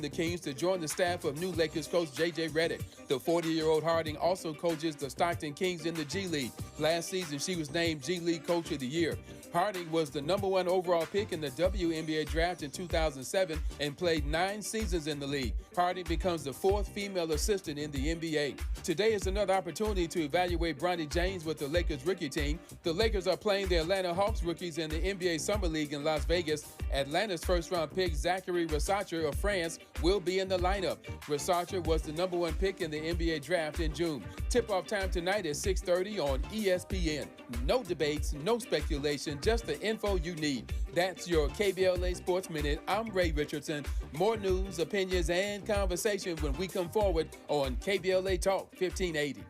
the Kings to join the staff of new Lakers coach J.J. Redick. The 40-year-old Harding also coaches the Stockton Kings in the G League. Last season, she was named G League Coach of the Year. Harding was the number 1 overall pick in the WNBA draft in 2007 and played 9 seasons in the league. Harding becomes the 4th female assistant in the NBA. Today is another opportunity to evaluate Bronny James with the Lakers rookie team. The Lakers are playing the Atlanta Hawks rookies in the NBA Summer League in Las Vegas. Atlanta's first-round pick, Zachary Rasacher of France, will be in the lineup. Rasacher was the number 1 pick in the NBA draft in June. Tip-off time tonight at 6:30 on ESPN. No debates, no speculation, just the info you need. That's your KBLA Sports Minute. I'm Ray Richardson. More news, opinions, and conversation when we come forward on KBLA Talk 1580.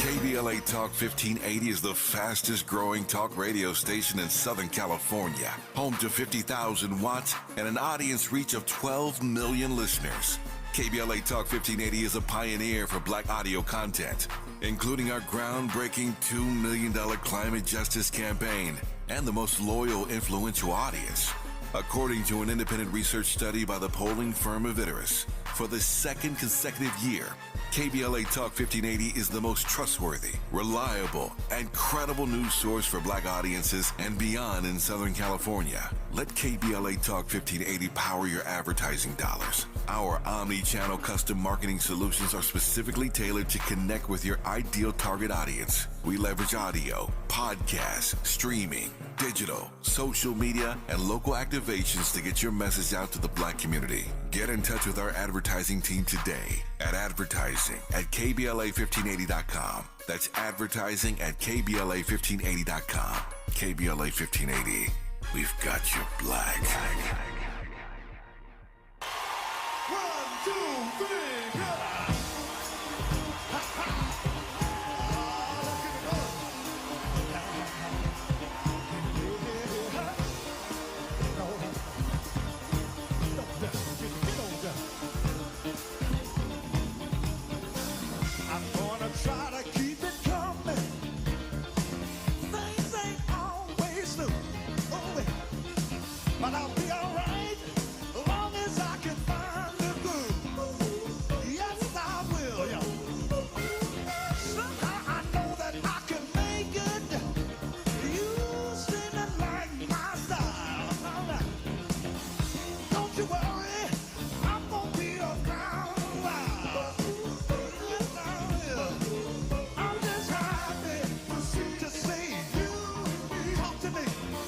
KBLA Talk 1580 is the fastest growing talk radio station in Southern California. Home to 50,000 watts and an audience reach of 12 million listeners. KBLA Talk 1580 is a pioneer for Black audio content, including our groundbreaking $2 million climate justice campaign and the most loyal, influential audience. According to an independent research study by the polling firm Rhetoric, for the 2nd consecutive year, KBLA Talk 1580 is the most trustworthy, reliable, and credible news source for Black audiences and beyond in Southern California. Let KBLA Talk 1580 power your advertising dollars. Our omni-channel custom marketing solutions are specifically tailored to connect with your ideal target audience. We leverage audio, podcasts, streaming, digital, social media, and local activations to get your message out to the Black community. Get in touch with our advertising team today at advertising@KBLA1580.com. That's advertising at KBLA1580.com. KBLA 1580. We've got you Black. 1, 2, 3, go! Try to keep it coming. Things ain't always smooth, but I'll be alright as long as I can find the groove. Yes, I will. Somehow I know that I can make it. You seem to like my style. Don't you worry, I'm gonna be around a while. Yes, I will. I'm just happy to see you talk to me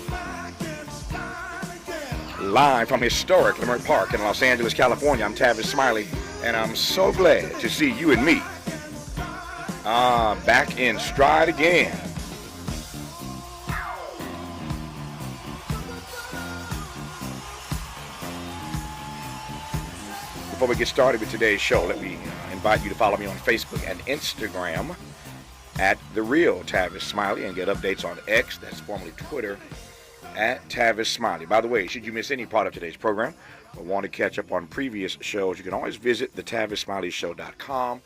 back in style again. Live from historic Leimert Park in Los Angeles, California, I'm Tavis Smiley, and I'm so glad to see you and me back in stride again. Before we get started with today's show, let me invite you to follow me on Facebook and Instagram at The Real Tavis Smiley and get updates on X, that's formerly Twitter, at Tavis Smiley. By the way, should you miss any part of today's program or want to catch up on previous shows, you can always visit thetavisSmileyShow.com.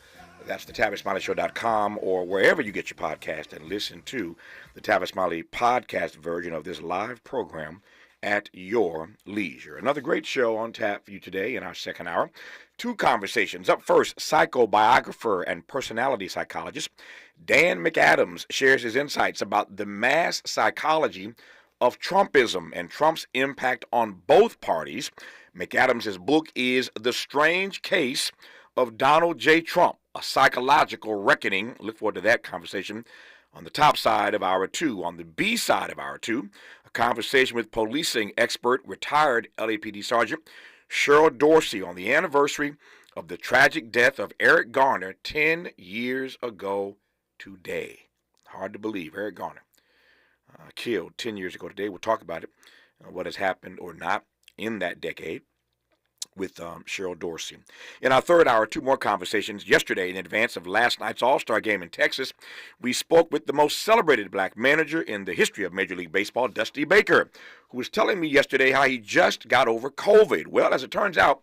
That's thetavisSmileyShow.com or wherever you get your podcast and listen to the Tavis Smiley podcast version of this live program at your leisure. Another great show on tap for you today in our second hour. 2 conversations. Up first, psychobiographer and personality psychologist Dan McAdams shares his insights about the mass psychology of Trumpism and Trump's impact on both parties. McAdams' book is The Strange Case of Donald J. Trump, A Psychological Reckoning. Look forward to that conversation on the top side of hour 2. On the B side of hour 2, a conversation with policing expert, retired LAPD Sergeant Cheryl Dorsey on the anniversary of the tragic death of Eric Garner 10 years ago today. Hard to believe, Eric Garner killed 10 years ago today. We'll talk about it, what has happened or not in that decade with Cheryl Dorsey. In our third hour, 2 more conversations. Yesterday, in advance of last night's All-Star game in Texas, we spoke with the most celebrated Black manager in the history of Major League Baseball, Dusty Baker, who was telling me yesterday how he just got over COVID. Well, as it turns out,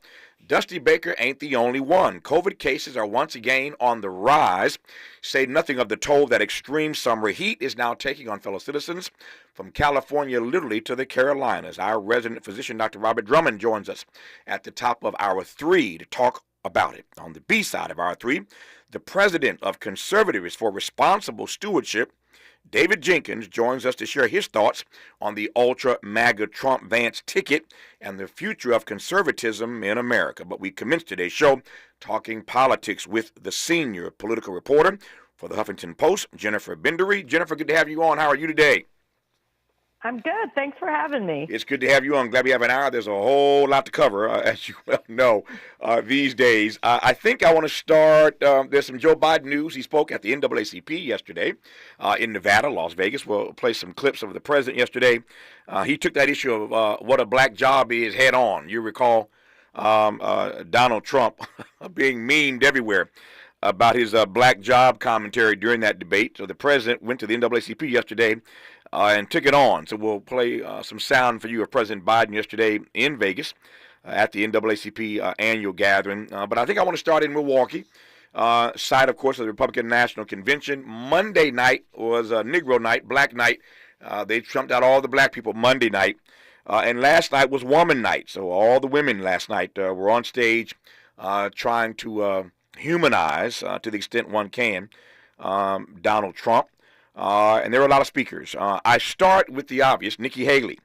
Dusty Baker ain't the only one. COVID cases are once again on the rise. Say nothing of the toll that extreme summer heat is now taking on fellow citizens from California literally to the Carolinas. Our resident physician, Dr. Robert Drummond, joins us at the top of hour 3 to talk about it. On the B side of hour 3, the president of Conservatives for Responsible Stewardship, David Jenkins, joins us to share his thoughts on the ultra-MAGA Trump-Vance ticket and the future of conservatism in America. But we commence today's show talking politics with the senior political reporter for the Huffington Post, Jennifer Bendery. Jennifer, good to have you on. How are you today? I'm good. Thanks for having me. It's good to have you on. Glad we have an hour. There's a whole lot to cover, as you well know, these days. I think I want to start. There's some Joe Biden news. He spoke at the NAACP yesterday in Nevada, Las Vegas. We'll play some clips of the president yesterday. He took that issue of what a black job is head on. You recall Donald Trump being memed everywhere about his black job commentary during that debate. So the president went to the NAACP yesterday and took it on. So we'll play some sound for you of President Biden yesterday in Vegas at the NAACP annual gathering. But I think I want to start in Milwaukee, site, of course, of the Republican National Convention. Monday night was Negro night, black night. They trumped out all the black people Monday night. And last night was woman night. So all the women last night were on stage trying to humanize, to the extent one can, Donald Trump. And there were a lot of speakers. I start with the obvious, Nikki Haley,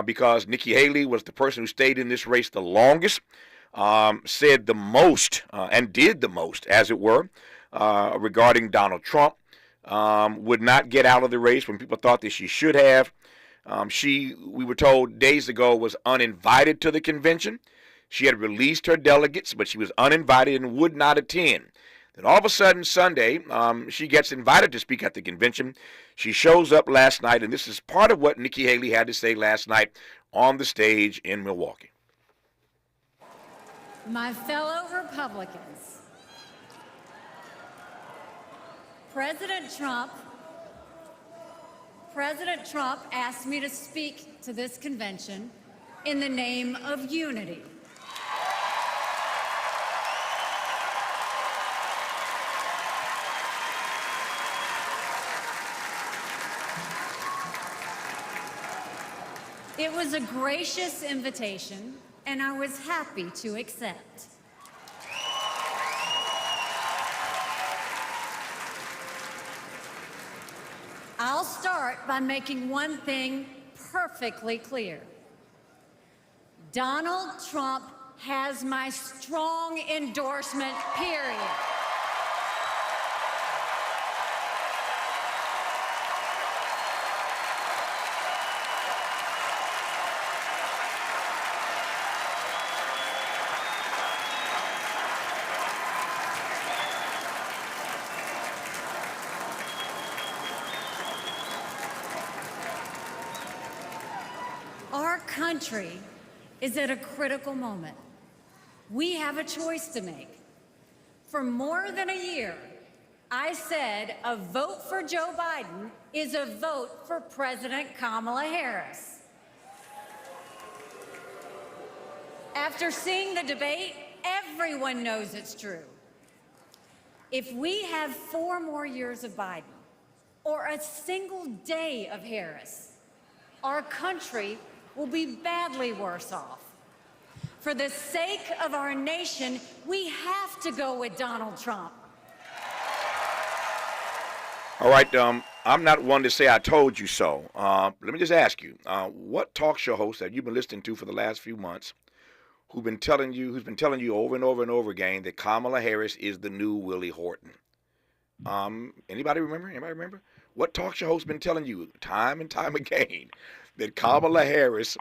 because Nikki Haley was the person who stayed in this race the longest, said the most, and did the most, as it were, regarding Donald Trump, would not get out of the race when people thought that she should have. We were told days ago, was uninvited to the convention. She had released her delegates, but she was uninvited and would not attend. Then all of a sudden, Sunday, she gets invited to speak at the convention. She shows up last night, and this is part of what Nikki Haley had to say last night on the stage in Milwaukee. My fellow Republicans, President Trump asked me to speak to this convention in the name of unity. It was a gracious invitation, and I was happy to accept. I'll start by making one thing perfectly clear. Donald Trump has my strong endorsement, period. Our country is at a critical moment. We have a choice to make. For more than a year, I said a vote for Joe Biden is a vote for President Kamala Harris. After seeing the debate, everyone knows it's true. If we have 4 more years of Biden or a single day of Harris, our country will be badly worse off. For the sake of our nation, we have to go with Donald Trump. All right, I'm not one to say I told you so. Let me just ask you, what talk show host have you been listening to for the last few months who's been telling you over and over and over again that Kamala Harris is the new Willie Horton? Anybody remember? What talk show host been telling you time and time again that Kamala Harris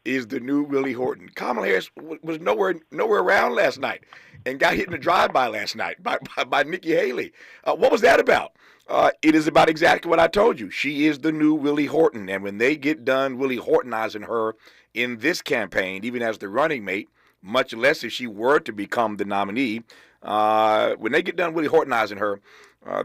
is the new Willie Horton? Kamala Harris was nowhere around last night and got hit in a drive-by last night by Nikki Haley. What was that about? It is about exactly what I told you. She is the new Willie Horton, and when they get done Willie Hortonizing her in this campaign, even as the running mate, much less if she were to become the nominee, when they get done Willie Hortonizing her,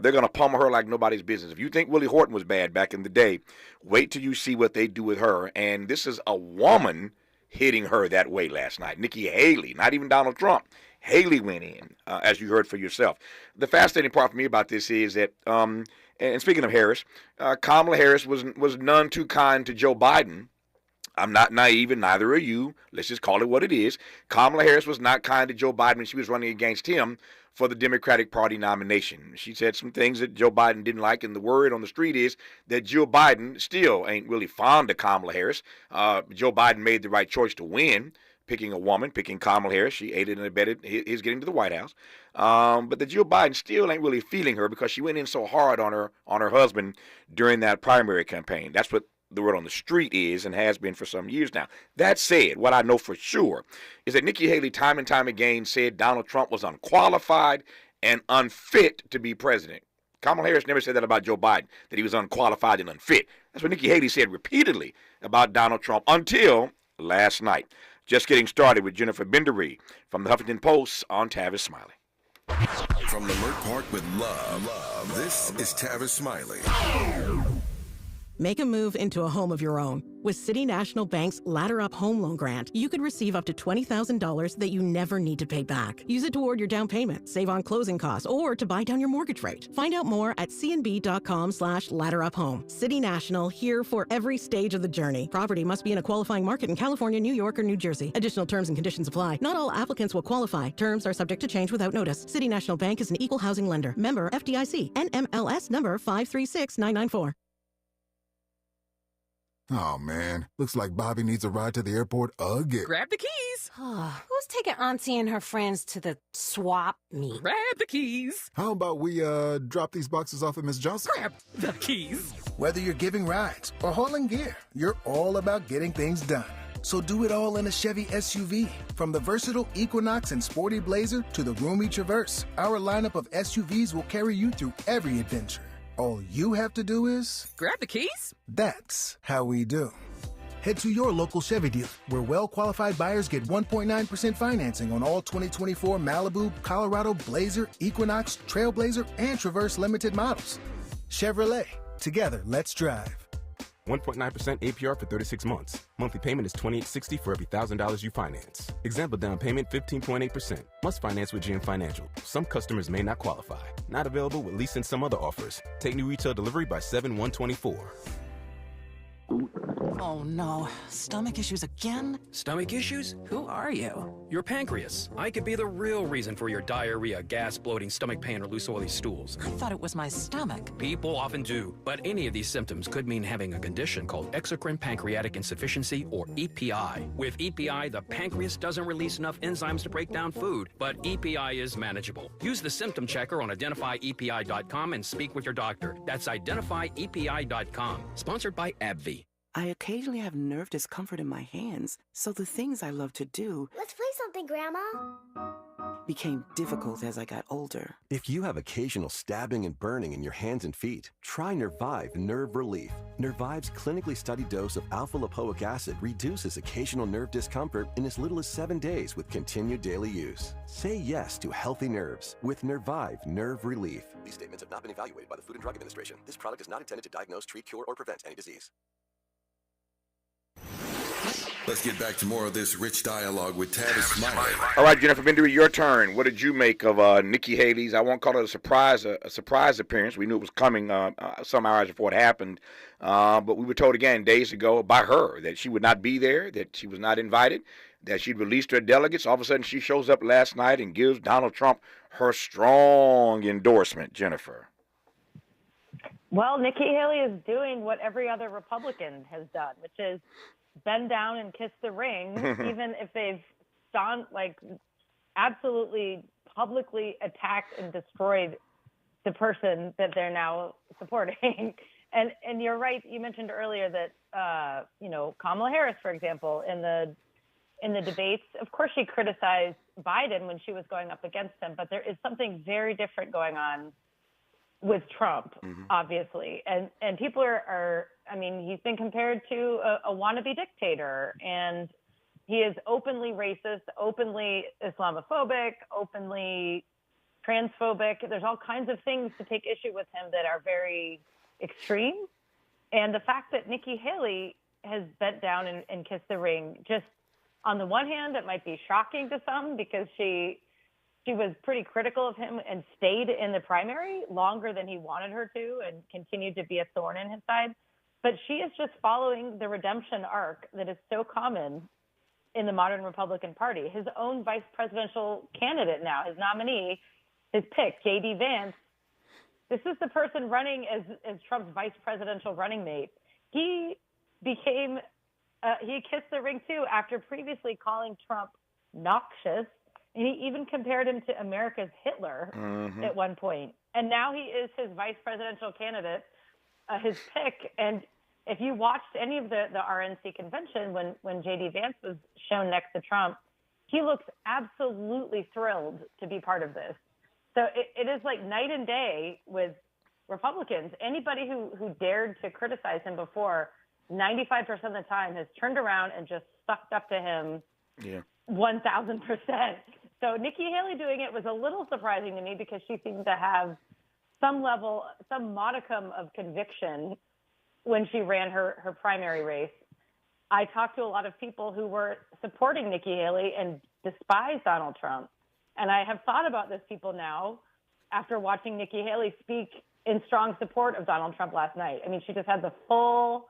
they're going to pummel her like nobody's business. If you think Willie Horton was bad back in the day, wait till you see what they do with her. And this is a woman hitting her that way last night. Nikki Haley, not even Donald Trump. Haley went in, as you heard for yourself. The fascinating part for me about this is that, and speaking of Harris, Kamala Harris was none too kind to Joe Biden. I'm not naive, and neither are you. Let's just call it what it is. Kamala Harris was not kind to Joe Biden when she was running against him for the Democratic Party nomination. She said some things that Joe Biden didn't like, and the word on the street is that Joe Biden still ain't really fond of Kamala Harris. Joe Biden made the right choice to win, picking a woman, picking Kamala Harris. She aided and abetted his getting to the White House. But the Joe Biden still ain't really feeling her because she went in so hard on her husband during that primary campaign. That's what the word on the street is and has been for some years now. That said, what I know for sure is that Nikki Haley time and time again said Donald Trump was unqualified and unfit to be president. Kamala Harris never said that about Joe Biden, that he was unqualified and unfit. That's what Nikki Haley said repeatedly about Donald Trump until last night. Just getting started with Jennifer Bendery from the Huffington Post on Tavis Smiley. From Lamert Park with love, this is Tavis Smiley. Make a move into a home of your own. With City National Bank's Ladder Up Home Loan Grant, you could receive up to $20,000 that you never need to pay back. Use it toward your down payment, save on closing costs, or to buy down your mortgage rate. Find out more at cnb.com/ladderuphome. City National, here for every stage of the journey. Property must be in a qualifying market in California, New York, or New Jersey. Additional terms and conditions apply. Not all applicants will qualify. Terms are subject to change without notice. City National Bank is an equal housing lender. Member FDIC. NMLS number 536994. Oh, man. Looks like Bobby needs a ride to the airport again. Grab the keys. Who's taking Auntie and her friends to the swap meet? Grab the keys. How about we drop these boxes off at Miss Johnson? Grab the keys. Whether you're giving rides or hauling gear, you're all about getting things done. So do it all in a Chevy SUV. From the versatile Equinox and sporty Blazer to the roomy Traverse, our lineup of SUVs will carry you through every adventure. All you have to do is grab the keys. That's how we do. Head to your local Chevy dealer, where well-qualified buyers get 1.9% financing on all 2024 Malibu, Colorado, Blazer, Equinox, Trailblazer, and Traverse limited models. Chevrolet. Together, let's drive. 1.9% APR for 36 months. Monthly payment is $28.60 for every $1,000 you finance. Example down payment 15.8%. Must finance with GM Financial. Some customers may not qualify. Not available with lease and some other offers. Take new retail delivery by 7/1/24. Oh no, stomach issues again? Stomach issues? Who are you? Your pancreas. I could be the real reason for your diarrhea, gas, bloating, stomach pain, or loose oily stools. I thought it was my stomach. People often do, but any of these symptoms could mean having a condition called exocrine pancreatic insufficiency, or EPI. With EPI, the pancreas doesn't release enough enzymes to break down food, but EPI is manageable. Use the symptom checker on identifyepi.com and speak with your doctor. That's identifyepi.com. Sponsored by AbbVie. I occasionally have nerve discomfort in my hands, so the things I love to do... Let's play something, Grandma. ...became difficult as I got older. If you have occasional stabbing and burning in your hands and feet, try Nervive Nerve Relief. Nervive's clinically studied dose of alpha-lipoic acid reduces occasional nerve discomfort in as little as 7 days with continued daily use. Say yes to healthy nerves with Nervive Nerve Relief. These statements have not been evaluated by the Food and Drug Administration. This product is not intended to diagnose, treat, cure, or prevent any disease. Let's get back to more of this rich dialogue with Tavis Smiley. All right, Jennifer Bendery, your turn. What did you make of Nikki Haley's, I won't call it a surprise appearance. We knew it was coming some hours before it happened. But we were told again days ago by her that she would not be there, that she was not invited, that she'd released her delegates. All of a sudden, she shows up last night and gives Donald Trump her strong endorsement, Jennifer. Well, Nikki Haley is doing what every other Republican has done, which is bend down and kiss the ring, even if they've absolutely publicly attacked and destroyed the person that they're now supporting. And you're right. You mentioned earlier that Kamala Harris, for example, in the debates, of course, she criticized Biden when she was going up against him, but there is something very different going on with Trump, obviously. And people are, he's been compared to a wannabe dictator, and he is openly racist, openly Islamophobic, openly transphobic. There's all kinds of things to take issue with him that are very extreme. And the fact that Nikki Haley has bent down and kissed the ring just on the one hand, it might be shocking to some because she was pretty critical of him and stayed in the primary longer than he wanted her to and continued to be a thorn in his side. But she is just following the redemption arc that is so common in the modern Republican Party. His own vice presidential candidate now, his nominee, his pick, J.D. Vance, this is the person running as Trump's vice presidential running mate. He became, he kissed the ring too after previously calling Trump noxious. And he even compared him to America's Hitler at one point. And now he is his vice presidential candidate, his pick. And if you watched any of the RNC convention when J.D. Vance was shown next to Trump, he looks absolutely thrilled to be part of this. So it is like night and day with Republicans. Anybody who dared to criticize him before, 95% of the time has turned around and just sucked up to him 1,000%. So Nikki Haley doing it was a little surprising to me because she seemed to have some modicum of conviction when she ran her primary race. I talked to a lot of people who were supporting Nikki Haley and despised Donald Trump. And I have thought about those people now after watching Nikki Haley speak in strong support of Donald Trump last night. I mean, she just had the full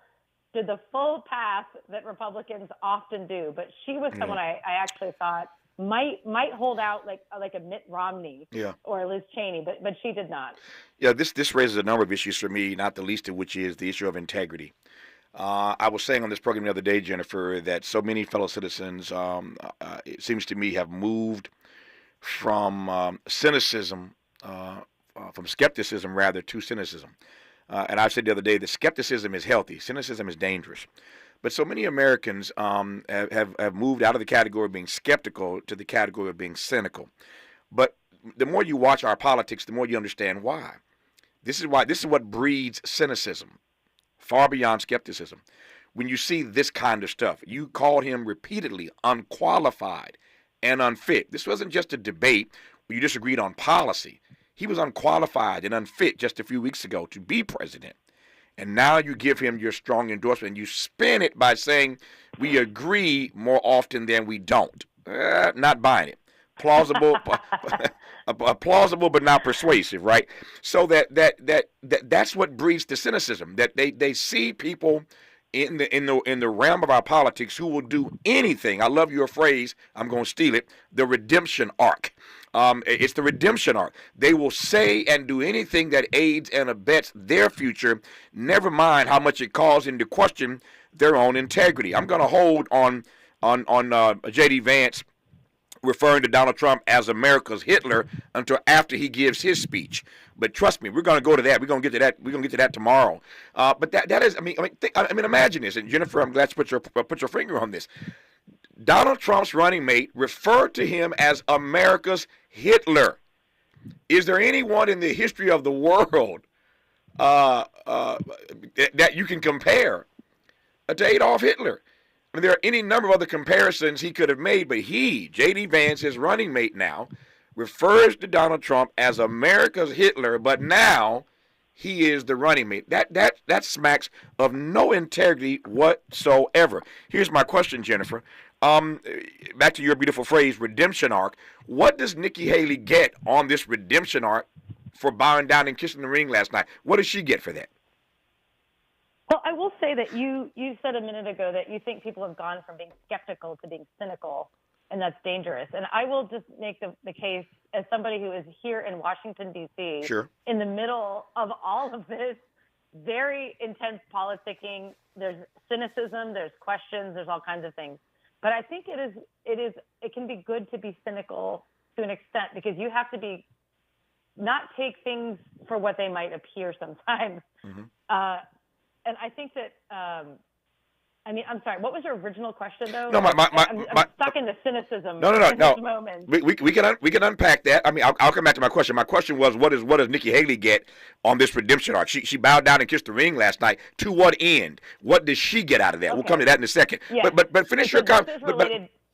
path that Republicans often do. But she was someone I actually thought might hold out like a Mitt Romney or Liz Cheney, but she did not. Yeah, this raises a number of issues for me, not the least of which is the issue of integrity. I was saying on this program the other day, Jennifer, that so many fellow citizens, it seems to me, have moved from cynicism, from skepticism rather, to cynicism. And I said the other day that skepticism is healthy, cynicism is dangerous. But so many Americans have moved out of the category of being skeptical to the category of being cynical. But the more you watch our politics, the more you understand why. This is what breeds cynicism, far beyond skepticism. When you see this kind of stuff, you called him repeatedly unqualified and unfit. This wasn't just a debate where you disagreed on policy. He was unqualified and unfit just a few weeks ago to be president. And now you give him your strong endorsement and you spin it by saying we agree more often than we don't. Not buying it. Plausible, plausible but not persuasive, right? So that's what breeds the cynicism. That they see people in the realm of our politics who will do anything. I love your phrase. I'm going to steal it. The redemption arc. It's the redemption arc. They will say and do anything that aids and abets their future, never mind how much it calls into question their own integrity. I'm going to hold on J.D. Vance referring to Donald Trump as America's Hitler until after he gives his speech. But trust me, we're going to go to that. We're going to get to that. We're going to get to that tomorrow. But that is, I mean, imagine this. And Jennifer, I'm glad you put your finger on this. Donald Trump's running mate referred to him as America's Hitler. Is there anyone in the history of the world that you can compare to Adolf Hitler? I mean, there are any number of other comparisons he could have made, but J.D. Vance, his running mate now, refers to Donald Trump as America's Hitler, but now he is the running mate. That smacks of no integrity whatsoever. Here's my question, Jennifer. Back to your beautiful phrase, redemption arc. What does Nikki Haley get on this redemption arc for bowing down and kissing the ring last night? What does she get for that? Well, I will say that you said a minute ago that you think people have gone from being skeptical to being cynical, and that's dangerous. And I will just make the case as somebody who is here in Washington, D.C., sure, in the middle of all of this very intense politicking. There's cynicism, there's questions, there's all kinds of things. But I think it can be good to be cynical to an extent because you have to not take things for what they might appear sometimes. Mm-hmm. And I think that, I'm sorry, what was your original question, though? No, I'm stuck in the cynicism no. this moment. We can unpack that. I mean, I'll come back to my question. My question was, what does Nikki Haley get on this redemption arc? She bowed down and kissed the ring last night. To what end? What does she get out of that? Okay. We'll come to that in a second. Yeah. But finish your comment.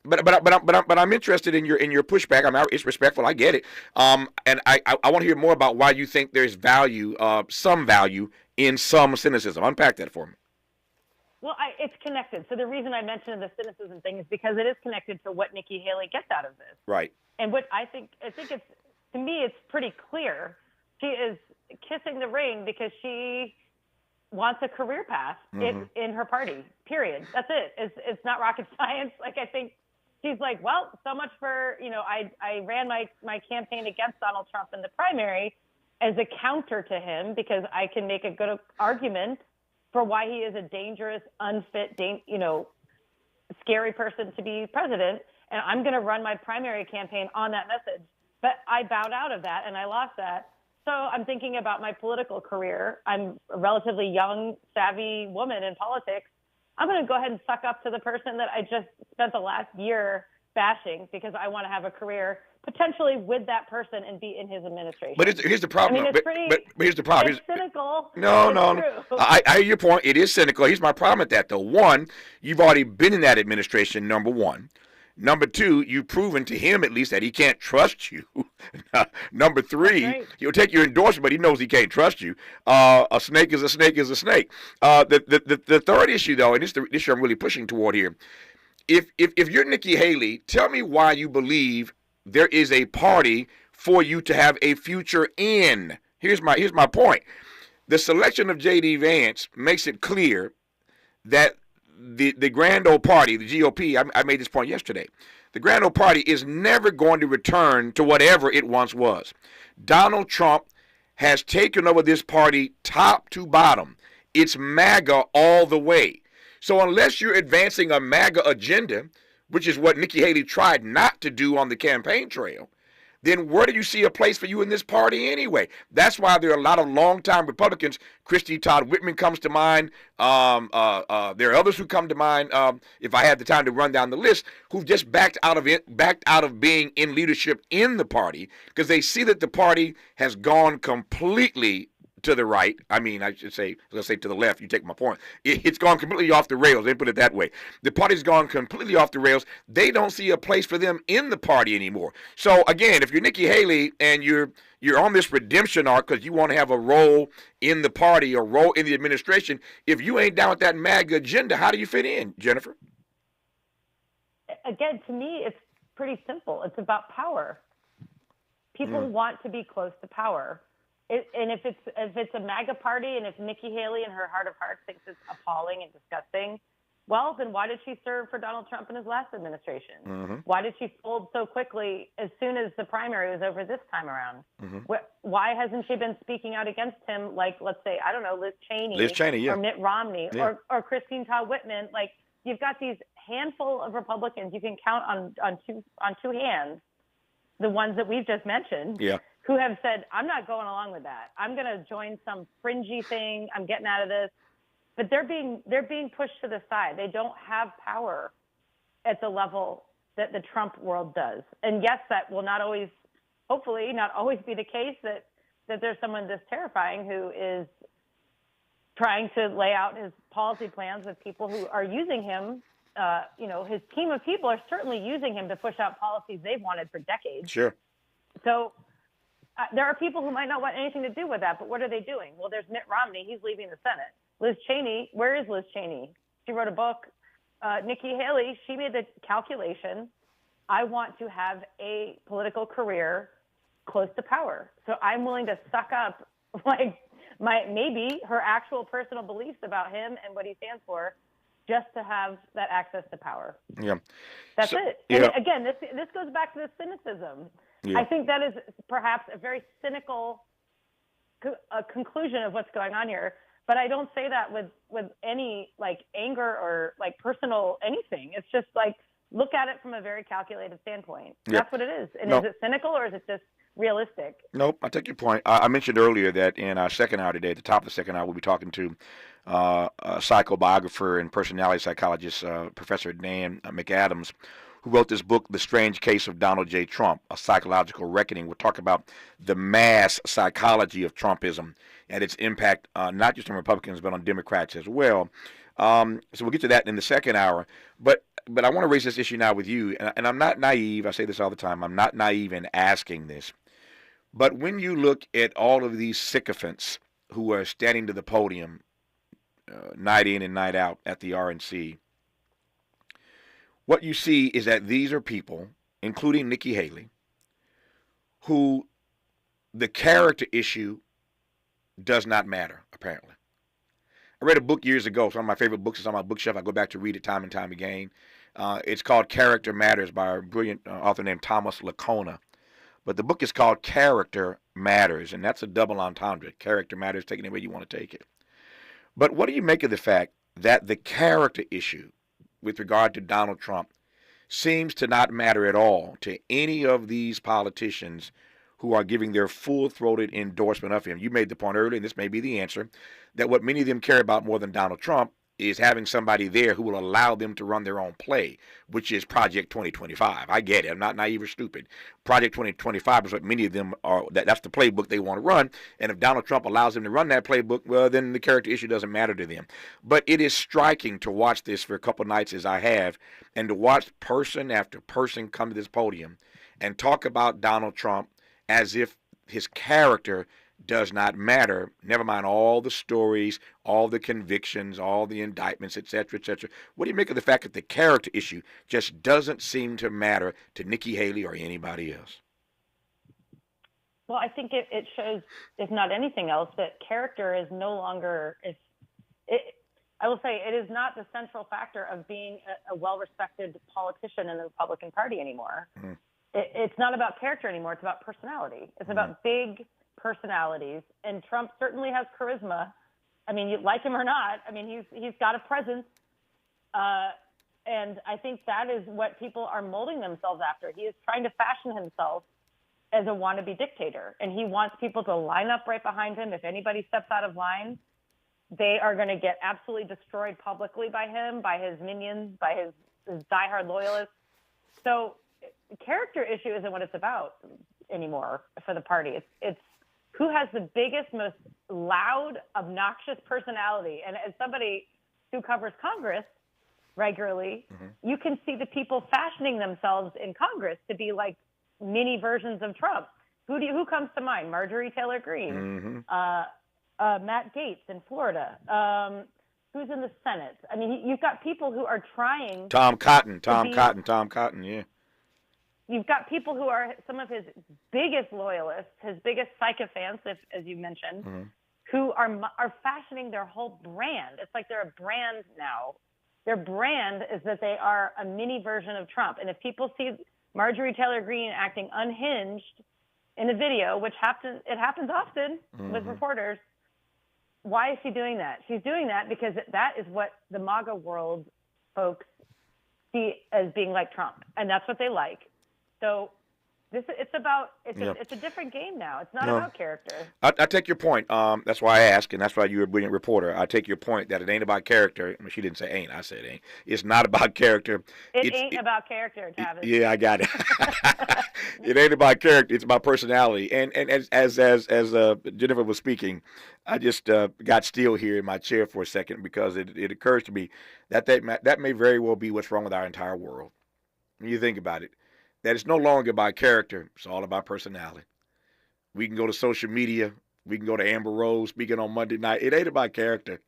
But I'm interested in your pushback. It's respectful. I get it. And I want to hear more about why you think there's value, some value in some cynicism. Unpack that for me. Well, it's connected. So the reason I mentioned the cynicism thing is because it is connected to what Nikki Haley gets out of this. Right. And what I think it's, to me, it's pretty clear. She is kissing the ring because she wants a career path in her party, period. That's it. It's not rocket science. Like, I think she's like, well, so much for, I ran my campaign against Donald Trump in the primary as a counter to him because I can make a good argument for why he is a dangerous, unfit, scary person to be president. And I'm going to run my primary campaign on that message. But I bowed out of that and I lost that. So I'm thinking about my political career. I'm a relatively young, savvy woman in politics. I'm going to go ahead and suck up to the person that I just spent the last year bashing because I want to have a career potentially with that person and be in his administration. But here's the problem. I mean, but here's the problem. It's cynical. No. I hear your point. It is cynical. Here's my problem with that, though. One, you've already been in that administration, number one. Number two, you've proven to him at least that he can't trust you. Number three, he'll take your endorsement, but he knows he can't trust you. A snake is a snake is a snake. The third issue, though, and this is the issue I'm really pushing toward here. If you're Nikki Haley, tell me why you believe there is a party for you to have a future in. Here's my point. The selection of J.D. Vance makes it clear that the grand old party, the GOP, I made this point yesterday, the grand old party is never going to return to whatever it once was. Donald Trump has taken over this party top to bottom. It's MAGA all the way. So unless you're advancing a MAGA agenda, which is what Nikki Haley tried not to do on the campaign trail, then where do you see a place for you in this party anyway? That's why there are a lot of longtime Republicans. Christy Todd Whitman comes to mind. There are others who come to mind, if I had the time to run down the list, who've just backed out of being in leadership in the party because they see that the party has gone completely to the right. I mean, let's say to the left. You take my point. It's gone completely off the rails. They put it that way. The party's gone completely off the rails. They don't see a place for them in the party anymore. So again, if you're Nikki Haley and you're on this redemption arc because you want to have a role in the party or role in the administration, if you ain't down with that MAGA agenda, how do you fit in, Jennifer? Again, to me, it's pretty simple. It's about power. People want to be close to power. And if it's a MAGA party, and if Nikki Haley in her heart of hearts thinks it's appalling and disgusting, well, then why did she serve for Donald Trump in his last administration? Why did she fold so quickly as soon as the primary was over this time around? Why hasn't she been speaking out against him, like, let's say, I don't know, Liz Cheney, yeah. or Mitt Romney, or Christine Todd Whitman? Like, you've got these handful of Republicans you can count on two hands, the ones that we've just mentioned. Yeah. Who have said, I'm not going along with that. I'm going to join some fringy thing. I'm getting out of this. But they're being pushed to the side. They don't have power at the level that the Trump world does. And yes, that will not always, hopefully not always be the case that there's someone this terrifying who is trying to lay out his policy plans with people who are using him. His team of people are certainly using him to push out policies they've wanted for decades. Sure. So there are people who might not want anything to do with that, but what are they doing? Well, there's Mitt Romney. He's leaving the Senate. Liz Cheney, where is Liz Cheney? She wrote a book. Nikki Haley, she made the calculation. I want to have a political career close to power. So I'm willing to suck up maybe her actual personal beliefs about him and what he stands for just to have that access to power. Yeah. That's it. And again, this goes back to the cynicism. Yeah. I think that is perhaps a very cynical conclusion of what's going on here. But I don't say that with any anger or personal anything. It's just look at it from a very calculated standpoint. Yeah. That's what it is. And No. is it cynical or is it just realistic? Nope, I take your point. I mentioned earlier that in our second hour today, at the top of the second hour, we'll be talking to a psychobiographer and personality psychologist, Professor Dan McAdams, who wrote this book, The Strange Case of Donald J. Trump, A Psychological Reckoning. We'll talk about the mass psychology of Trumpism and its impact, not just on Republicans, but on Democrats as well. So we'll get to that in the second hour. But I want to raise this issue now with you, and I'm not naive. I say this all the time. I'm not naive in asking this. But when you look at all of these sycophants who are standing to the podium night in and night out at the RNC, what you see is that these are people, including Nikki Haley, who the character issue does not matter, apparently. I read a book years ago. It's one of my favorite books. It's on my bookshelf. I go back to read it time and time again. It's called Character Matters by a brilliant author named Thomas Lacona. But the book is called Character Matters, and that's a double entendre. Character matters, take it any way you want to take it. But what do you make of the fact that the character issue with regard to Donald Trump seems to not matter at all to any of these politicians who are giving their full-throated endorsement of him? You made the point earlier, and this may be the answer, that what many of them care about more than Donald Trump is having somebody there who will allow them to run their own play, which is Project 2025. I get it. I'm not naive or stupid. Project 2025 is what many of them are. That's the playbook they want to run. And if Donald Trump allows them to run that playbook, well, then the character issue doesn't matter to them. But it is striking to watch this for a couple of nights as I have, and to watch person after person come to this podium and talk about Donald Trump as if his character does not matter, never mind all the stories, all the convictions, all the indictments, et cetera, et cetera. What do you make of the fact that the character issue just doesn't seem to matter to Nikki Haley or anybody else? Well, I think it shows, if not anything else, that character is no longer, I will say it is not the central factor of being a well-respected politician in the Republican Party anymore. Mm-hmm. It's not about character anymore. It's about personality. It's about big personalities, and Trump certainly has charisma. I mean, you like him or not, I mean, he's got a presence, and I think that is what people are molding themselves after. He is trying to fashion himself as a wannabe dictator, and he wants people to line up right behind him. If anybody steps out of line, they are going to get absolutely destroyed publicly by him, by his minions, by his diehard loyalists. So character issue isn't what it's about anymore for the party. It's who has the biggest, most loud, obnoxious personality. And as somebody who covers Congress regularly, you can see the people fashioning themselves in Congress to be like mini versions of Trump. Who comes to mind? Marjorie Taylor Greene, Matt Gaetz in Florida. Who's in the Senate? I mean, you've got people who are trying. Tom Cotton, yeah. You've got people who are some of his biggest loyalists, his biggest sycophants, as you mentioned, who are fashioning their whole brand. It's like they're a brand now. Their brand is that they are a mini version of Trump. And if people see Marjorie Taylor Greene acting unhinged in a video, which happens often with reporters, why is she doing that? She's doing that because that is what the MAGA world folks see as being like Trump, and that's what they like. So it's a different game now. It's not about character. I take your point. That's why I ask, and that's why you're a brilliant reporter. I take your point that it ain't about character. I mean, she didn't say ain't. I said ain't. It's not about character. It ain't about character, Tavis. Yeah, I got it. It ain't about character. It's about personality. And as Jennifer was speaking, I just got still here in my chair for a second because it occurs to me that may very well be what's wrong with our entire world. When you think about it. That it's no longer about character. It's all about personality. We can go to social media. We can go to Amber Rose speaking on Monday night. It ain't about character.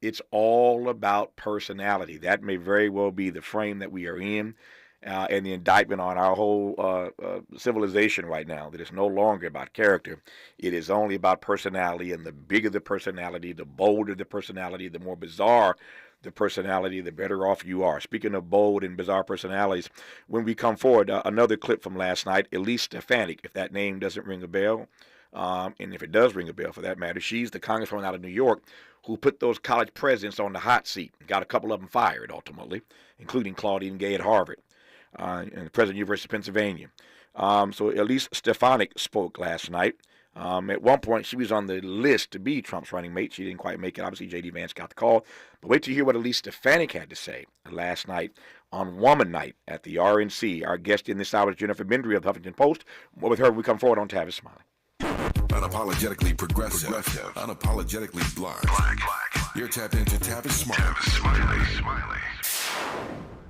It's all about personality. That may very well be the frame that we are in and the indictment on our whole civilization right now, that it's no longer about character. It is only about personality, and the bigger the personality, the bolder the personality, the more bizarre the personality, the better off you are. Speaking of bold and bizarre personalities, when we come forward, another clip from last night, Elise Stefanik, if that name doesn't ring a bell, and if it does ring a bell for that matter, she's the congresswoman out of New York who put those college presidents on the hot seat, got a couple of them fired ultimately, including Claudine Gay at Harvard and the president of the University of Pennsylvania. So Elise Stefanik spoke last night. At one point, she was on the list to be Trump's running mate. She didn't quite make it. Obviously, J.D. Vance got the call. But wait to hear what Elise Stefanik had to say last night on Woman Night at the RNC. Our guest in this hour is Jennifer Bindry of the Huffington Post. More with her when we come forward on Tavis Smiley. Unapologetically progressive. Unapologetically black. You're tapped into Tavis Smiley.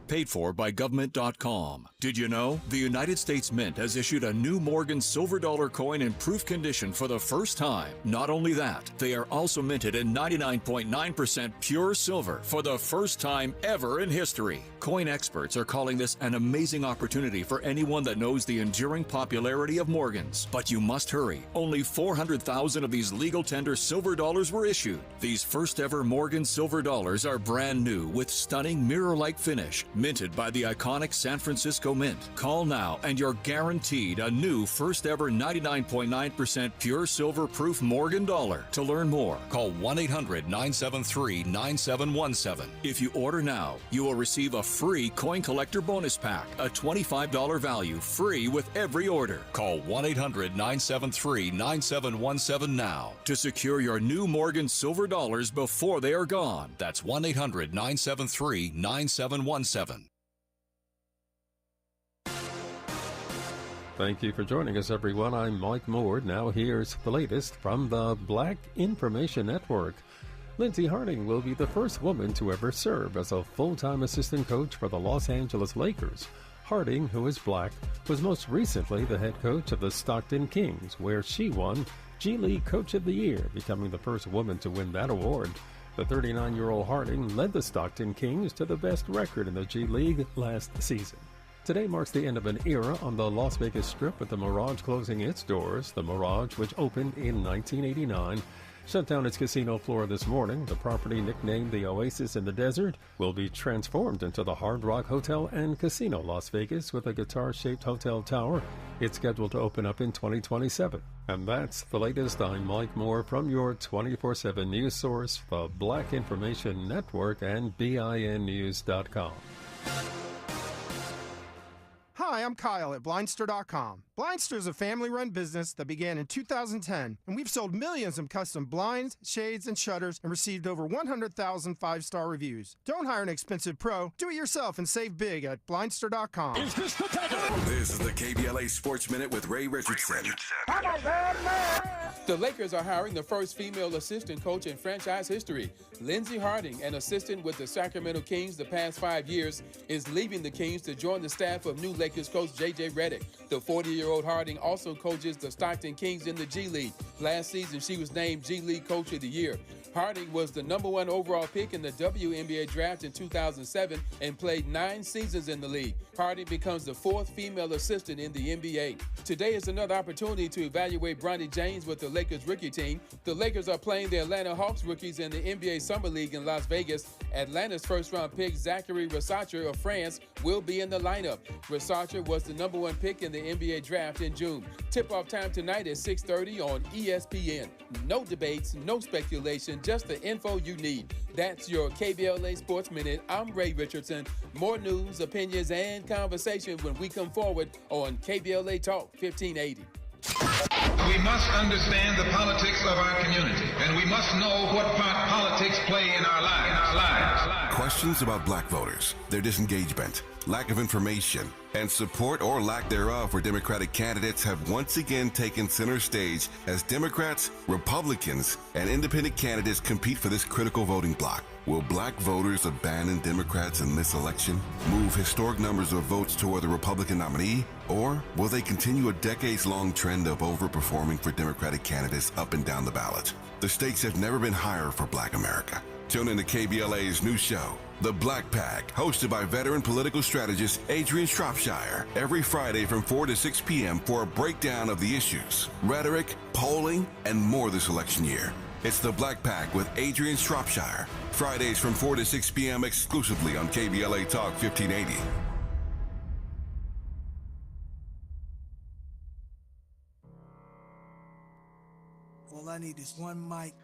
Paid for by government.com. Did you know? The United States Mint has issued a new Morgan silver dollar coin in proof condition for the first time. Not only that, they are also minted in 99.9% pure silver for the first time ever in history. Coin experts are calling this an amazing opportunity for anyone that knows the enduring popularity of Morgans. But you must hurry. Only 400,000 of these legal tender silver dollars were issued. These first ever Morgan silver dollars are brand new with stunning mirror-like finish, minted by the iconic San Francisco Mint. Call now and you're guaranteed a new first ever 99.9% pure silver proof Morgan dollar. To learn more, call 1-800-973-9717. If you order now, you will receive a free coin collector bonus pack, a $25 value, free with every order. Call 1-800-973-9717 now to secure your new Morgan silver dollars before they are gone. That's 1-800-973-9717. Thank you for joining us, everyone. I'm Mike Moore. Now here's the latest from the Black Information Network. Lindsay Harding will be the first woman to ever serve as a full-time assistant coach for the Los Angeles Lakers. Harding, who is black, was most recently the head coach of the Stockton Kings, where she won G League Coach of the Year, becoming the first woman to win that award. The 39-year-old Harding led the Stockton Kings to the best record in the G League last season. Today marks the end of an era on the Las Vegas Strip, with the Mirage closing its doors. The Mirage, which opened in 1989, shut down its casino floor this morning. The property, nicknamed the Oasis in the Desert, will be transformed into the Hard Rock Hotel and Casino Las Vegas with a guitar-shaped hotel tower. It's scheduled to open up in 2027. And that's the latest. I'm Mike Moore from your 24/7 news source, the Black Information Network and BINnews.com. Hi, I'm Kyle at Blindster.com. Blindster is a family-run business that began in 2010, and we've sold millions of custom blinds, shades, and shutters and received over 100,000 five-star reviews. Don't hire an expensive pro. Do it yourself and save big at Blindster.com. This is the KBLA Sports Minute with Ray Richardson. The Lakers are hiring the first female assistant coach in franchise history. Lindsay Harding, an assistant with the Sacramento Kings the past 5 years, is leaving the Kings to join the staff of new Lakers coach J.J. Redick. The 40-year-old Harding also coaches the Stockton Kings in the G League. Last season, she was named G League Coach of the Year. Harding was the #1 overall pick in the WNBA draft in 2007 and played 9 seasons in the league. Harding becomes the 4th female assistant in the NBA. Today is another opportunity to evaluate Bronny James with the Lakers rookie team. The Lakers are playing the Atlanta Hawks rookies in the NBA Summer League in Las Vegas. Atlanta's first-round pick, Zachary Rasacher of France, will be in the lineup. Rasacher was the #1 pick in the NBA draft in June. Tip-off time tonight at 6:30 on ESPN. No debates, no speculation, just the info you need. That's your KBLA Sports Minute. I'm Ray Richardson. More news, opinions, and conversation when we come forward on KBLA Talk 1580. We must understand the politics of our community, and we must know what part politics play in our lives. Questions about black voters, their disengagement, lack of information, and support or lack thereof for Democratic candidates have once again taken center stage as Democrats, Republicans, and independent candidates compete for this critical voting bloc. Will black voters abandon Democrats in this election, move historic numbers of votes toward the Republican nominee, or will they continue a decades-long trend of overperforming for Democratic candidates up and down the ballot? The stakes have never been higher for Black America. Tune in to KBLA's new show, The Black Pack, hosted by veteran political strategist Adrian Shropshire, every Friday from 4 to 6 p.m. for a breakdown of the issues, rhetoric, polling, and more this election year. It's The Black Pack with Adrian Shropshire, Fridays from 4 to 6 p.m. exclusively on KBLA Talk 1580. All I need is one mic.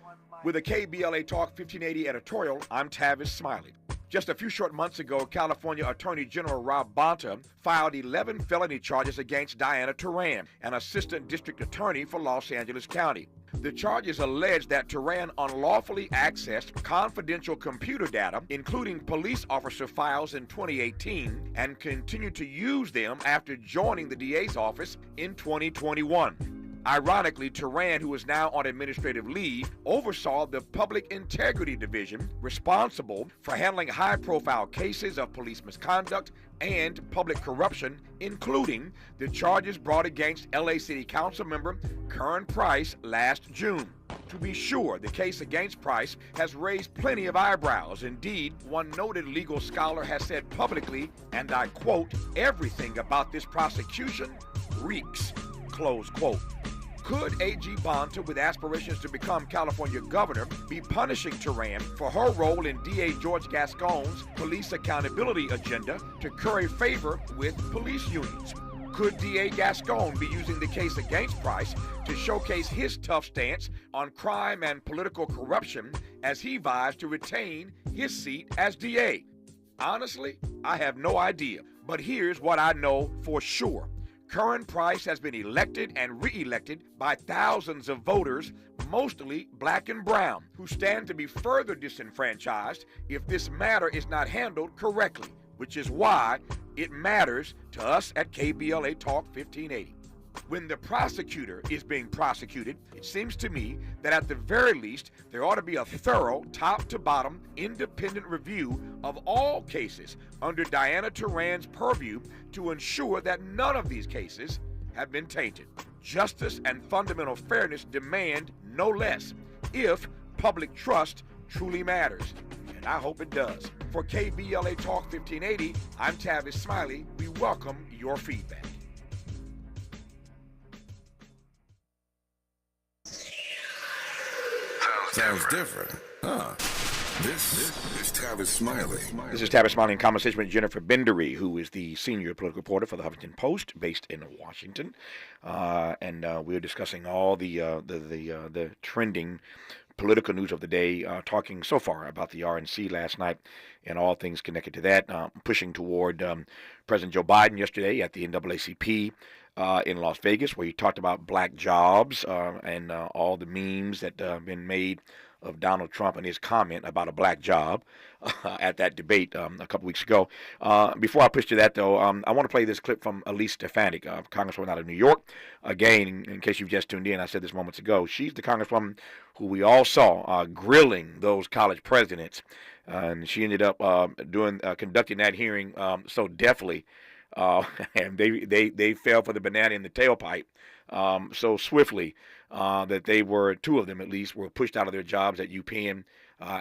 With a KBLA Talk 1580 editorial, I'm Tavis Smiley. Just a few short months ago, California Attorney General Rob Bonta filed 11 felony charges against Diana Turan, an assistant district attorney for Los Angeles County. The charges allege that Turan unlawfully accessed confidential computer data, including police officer files in 2018, and continued to use them after joining the DA's office in 2021. Ironically, Turan, who is now on administrative leave, oversaw the Public Integrity Division responsible for handling high-profile cases of police misconduct and public corruption, including the charges brought against LA City Council member Curran Price last June. To be sure, the case against Price has raised plenty of eyebrows. Indeed, one noted legal scholar has said publicly, and I quote, "Everything about this prosecution reeks," close quote. Could A.G. Bonta, with aspirations to become California governor, be punishing Turan for her role in D.A. George Gascon's police accountability agenda to curry favor with police unions? Could D.A. Gascon be using the case against Price to showcase his tough stance on crime and political corruption as he vies to retain his seat as DA? Honestly, I have no idea, but here's what I know for sure. Curran Price has been elected and re-elected by thousands of voters, mostly black and brown, who stand to be further disenfranchised if this matter is not handled correctly, which is why it matters to us at KBLA Talk 1580. When the prosecutor is being prosecuted, it seems to me that at the very least, there ought to be a thorough, top-to-bottom, independent review of all cases under Diana Turan's purview to ensure that none of these cases have been tainted. Justice and fundamental fairness demand no less, if public trust truly matters. And I hope it does. For KBLA Talk 1580, I'm Tavis Smiley. We welcome your feedback. Sounds different. Huh. This is Tavis Smiley. This is Tavis Smiley in conversation with Jennifer Bendery, who is the senior political reporter for the Huffington Post, based in Washington. And we're discussing all the trending political news of the day, talking so far about the RNC last night and all things connected to that, pushing toward President Joe Biden yesterday at the NAACP in Las Vegas, where he talked about black jobs and all the memes that have been made of Donald Trump and his comment about a black job at that debate a couple weeks ago. Before I push to that, though, I want to play this clip from Elise Stefanik, Congresswoman out of New York. Again, in case you've just tuned in, I said this moments ago, she's the Congresswoman who we all saw grilling those college presidents. And she ended up conducting that hearing so deftly, and they fell for the banana in the tailpipe so swiftly that they were, two of them at least, were pushed out of their jobs at UPenn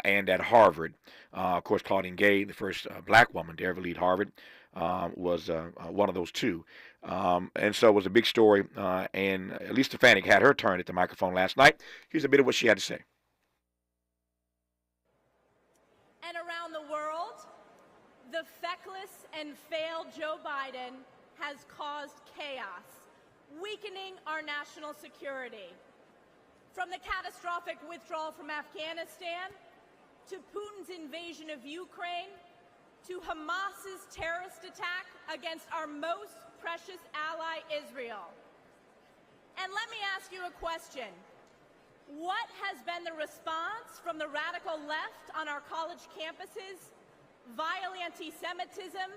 and at Harvard. Of course, Claudine Gay, the first black woman to ever lead Harvard, was one of those two. And so it was a big story. And Elise Stefanik had her turn at the microphone last night. Here's a bit of what she had to say. And around the world, the feckless and failed Joe Biden has caused chaos, weakening our national security. From the catastrophic withdrawal from Afghanistan, to Putin's invasion of Ukraine, to Hamas's terrorist attack against our most precious ally, Israel. And let me ask you a question. What has been the response from the radical left on our college campuses? Vile anti-Semitism,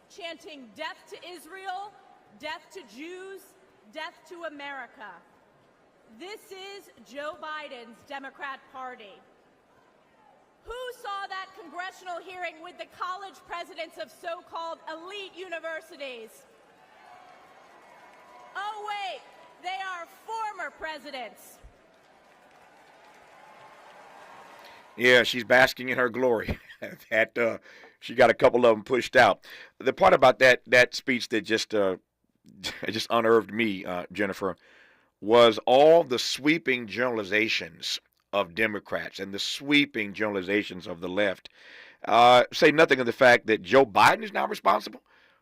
chanting death to Israel, death to Jews, death to America. This is Joe Biden's Democrat Party. Who saw that congressional hearing with the college presidents of so-called elite universities? Oh, wait, they are former presidents. Yeah, she's basking in her glory. She got a couple of them pushed out. The part about that speech that just unnerved me, Jennifer, was all the sweeping generalizations of Democrats and the sweeping generalizations of the left. Say nothing of the fact that Joe Biden is now responsible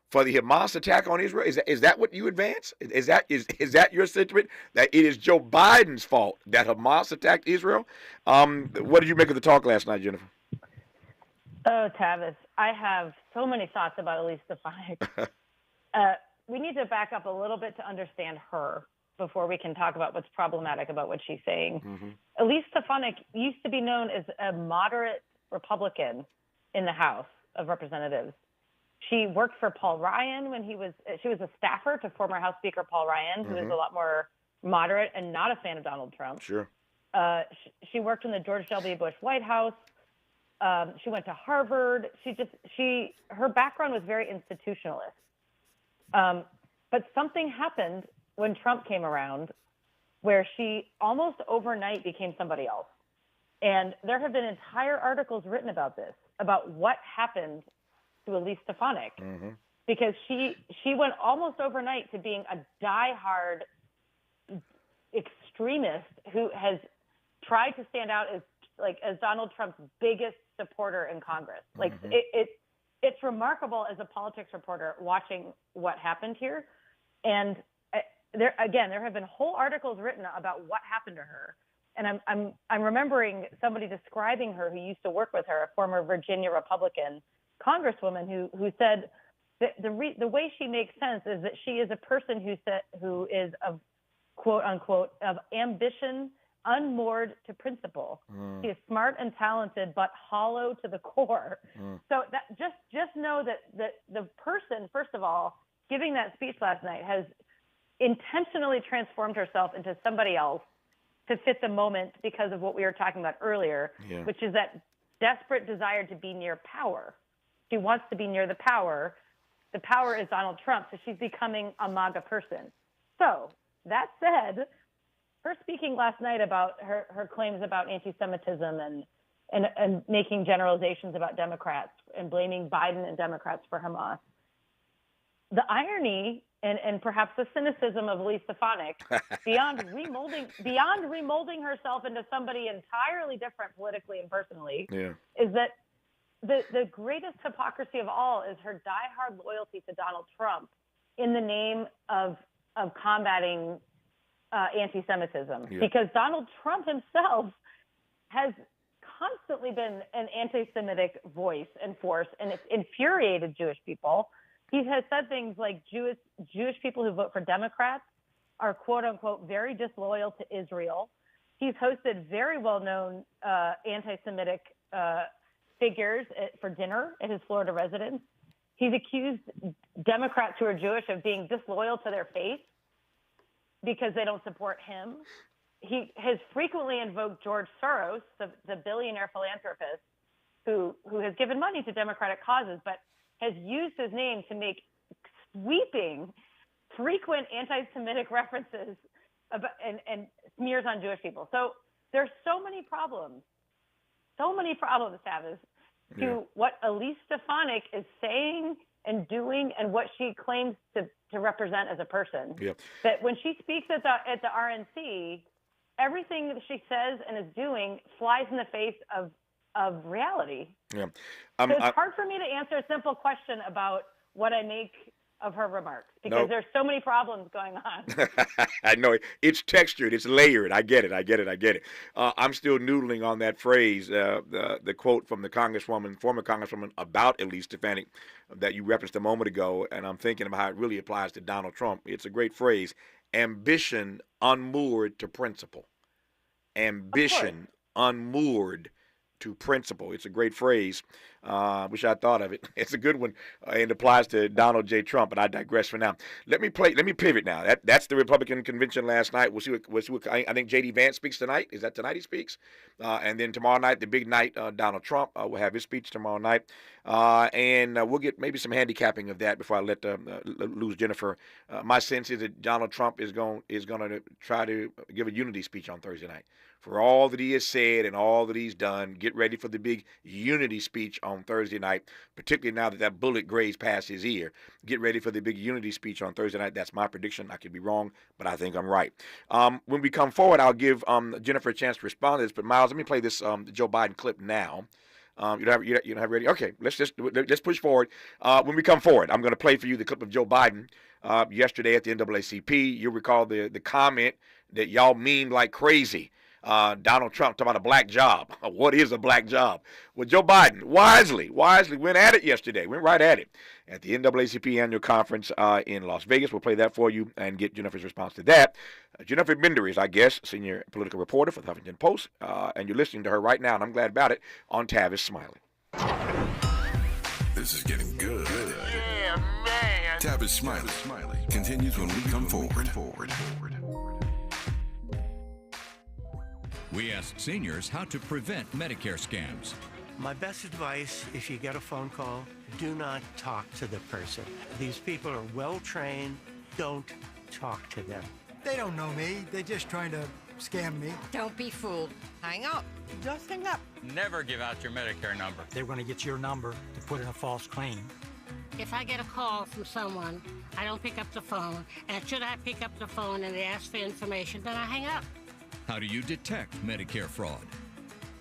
for the Hamas attack on Israel. Is that what you advance? Is that your sentiment, that it is Joe Biden's fault that Hamas attacked Israel? What did you make of the talk last night, Jennifer? Oh, Tavis, I have so many thoughts about Elise Stefanik. We need to back up a little bit to understand her before we can talk about what's problematic about what she's saying. Mm-hmm. Elise Stefanik used to be known as a moderate Republican in the House of Representatives. She worked for Paul Ryan when she was a staffer to former House Speaker Paul Ryan, who is a lot more moderate and not a fan of Donald Trump. Sure. She worked in the George W. Bush White House. She went to Harvard. Her background was very institutionalist. But something happened when Trump came around where she almost overnight became somebody else. And there have been entire articles written about this, about what happened to Elise Stefanik. Mm-hmm. Because she went almost overnight to being a diehard extremist who has tried to stand out as Donald Trump's biggest supporter in Congress. Like it's remarkable as a politics reporter watching what happened here. And there have been whole articles written about what happened to her. And I'm remembering somebody describing her who used to work with her, a former Virginia Republican congresswoman who said that the way she makes sense is that she is a person who is of quote unquote of ambition unmoored to principle. She is smart and talented, but hollow to the core. So that just know that the person, first of all, giving that speech last night has intentionally transformed herself into somebody else to fit the moment because of what we were talking about earlier, which is that desperate desire to be near power. She wants to be near the power. The power is Donald Trump, so she's becoming a MAGA person. So that said, her speaking last night about her claims about anti-Semitism and making generalizations about Democrats and blaming Biden and Democrats for Hamas. The irony and perhaps the cynicism of Elise Stefanik, beyond remolding herself into somebody entirely different politically and personally, is that the greatest hypocrisy of all is her diehard loyalty to Donald Trump in the name of combating anti-Semitism. Because Donald Trump himself has constantly been an anti-Semitic voice and force, and it's infuriated Jewish people. He has said things like Jewish people who vote for Democrats are, quote unquote, very disloyal to Israel. He's hosted very well-known anti-Semitic figures for dinner at his Florida residence. He's accused Democrats who are Jewish of being disloyal to their faith because they don't support him. He has frequently invoked George Soros, the billionaire philanthropist who has given money to Democratic causes, but has used his name to make sweeping, frequent anti-Semitic references about, and smears on Jewish people. So there's so many problems, Tavis, to what Elise Stefanik is saying and doing and what she claims to represent as a person. That when she speaks at the RNC, everything that she says and is doing flies in the face of reality. So it's hard for me to answer a simple question about what I make of her remarks because there's so many problems going on. I know it's textured, it's layered. I get it. I'm still noodling on that phrase, the quote from the former congresswoman about Elise Stefanik that you referenced a moment ago, and I'm thinking about how it really applies to Donald Trump. It's a great phrase: ambition unmoored to principle. Ambition unmoored to principle. It's a great phrase. Wish I thought of it. It's a good one, and it applies to Donald J. Trump. But I digress for now. Let me pivot now. That's the Republican convention last night. We'll see what I think J.D. Vance speaks tonight. Is that tonight he speaks? And then tomorrow night, the big night, Donald Trump will have his speech tomorrow night, and we'll get maybe some handicapping of that before I let lose Jennifer. My sense is that Donald Trump is going to try to give a unity speech on Thursday night. For all that he has said and all that he's done, get ready for the big unity speech on Thursday night, particularly now that bullet grazed past his ear. Get ready for the big unity speech on Thursday night. That's my prediction. I could be wrong, but I think I'm right. When we come forward, I'll give Jennifer a chance to respond to this. But, Miles, let me play this Joe Biden clip now. You don't have ready? Okay, let's push forward. When we come forward, I'm going to play for you the clip of Joe Biden yesterday at the NAACP. You'll recall the comment that y'all memed like crazy. Donald Trump talking about a black job. What is a black job? Well, Joe Biden wisely went at it yesterday. Went right at it at the NAACP annual conference in Las Vegas. We'll play that for you and get Jennifer's response to that. Jennifer Bender is, I guess, senior political reporter for the Huffington Post, and you're listening to her right now, and I'm glad about it, on Tavis Smiley. This is getting good. Yeah, man. Tavis Smiley continues when we come forward. We asked seniors how to prevent Medicare scams. My best advice, if you get a phone call, do not talk to the person. These people are well trained. Don't talk to them. They don't know me. They're just trying to scam me. Don't be fooled. Hang up. Just hang up. Never give out your Medicare number. They're going to get your number to put in a false claim. If I get a call from someone, I don't pick up the phone, and should I pick up the phone and they ask for information, then I hang up. How do you detect Medicare fraud?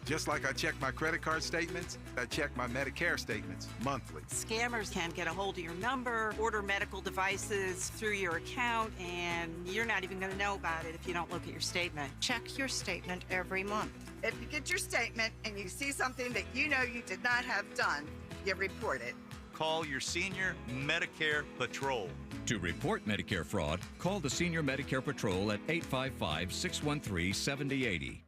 Just like I check my credit card statements, I check my Medicare statements monthly. Scammers can get a hold of your number, order medical devices through your account, and you're not even going to know about it if you don't look at your statement. Check your statement every month. If you get your statement and you see something that you know you did not have done, you report it. Call your senior Medicare Patrol. To report Medicare fraud, call the Senior Medicare Patrol at 855-613-7080.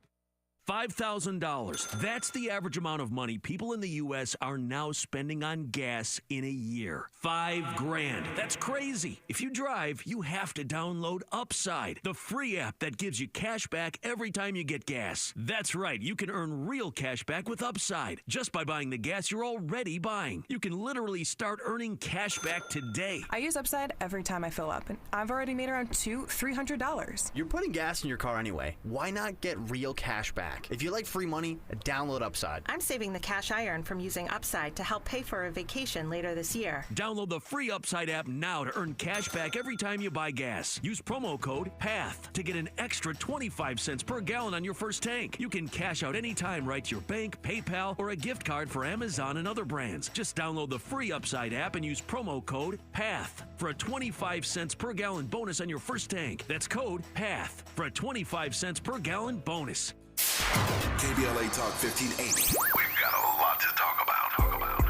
$5,000. That's the average amount of money people in the U.S. are now spending on gas in a year. $5,000. That's crazy. If you drive, you have to download Upside, the free app that gives you cash back every time you get gas. That's right. You can earn real cash back with Upside just by buying the gas you're already buying. You can literally start earning cash back today. I use Upside every time I fill up, and I've already made around $200-$300. You're putting gas in your car anyway. Why not get real cash back? If you like free money, download Upside. I'm saving the cash I earn from using Upside to help pay for a vacation later this year. Download the free Upside app now to earn cash back every time you buy gas. Use promo code PATH to get an extra 25 cents per gallon on your first tank. You can cash out anytime right to your bank, PayPal, or a gift card for Amazon and other brands. Just download the free Upside app and use promo code PATH for a 25 cents per gallon bonus on your first tank. That's code PATH for a 25 cents per gallon bonus. KBLA Talk 1580. We've got a lot to talk about.